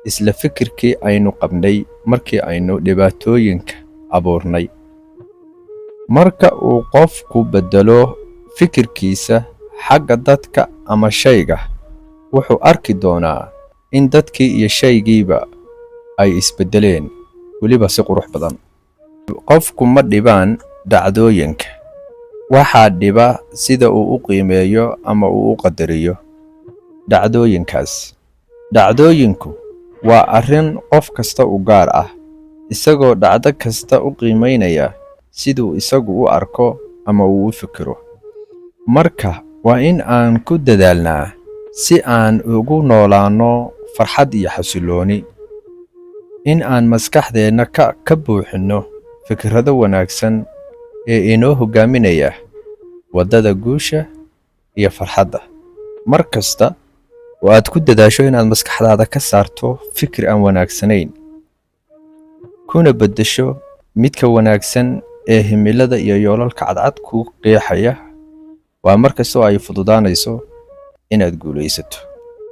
isla fikirkii aynu qabnay markii aynu dhibaatooyinka abuurnay. Marka uu qofku bedelo fikirkiisa xagga dadka ama shayga, wuxuu arki doonaa in dadkii iyo shaygiiba ay isbedeleen, weliba si qurux badan. Qofku ma dhibaan dhacdooyinka, waxaa dhiba sida uu u qiimeeyo ama uu u qadariyo dhacdooyinkaas. Dhacdooyinku waa arrin qof kasta u gaar ah, isagoo dhacdo kasta u qiimeynaya siduu isagu u arko ama uu u fikiro. Marka waa in aan ku dadaalnaa si aan ugu noolaano farxad iyo xasillooni, in aan maskaxdeena ka buuxino fikrado wanaagsan ee inoo hogaaminaya waddada guusha iyo farxadda. Mar kasta oo aad ku dadaasho inaad maskaxdaada ka saarto fikir aan wanaagsanayn, kuna beddesho midka wanaagsan ee himilada iyo yoolalka cadcad ku qeexaya, waa mar kasta oo ay fududaanayso inaad guulaysato.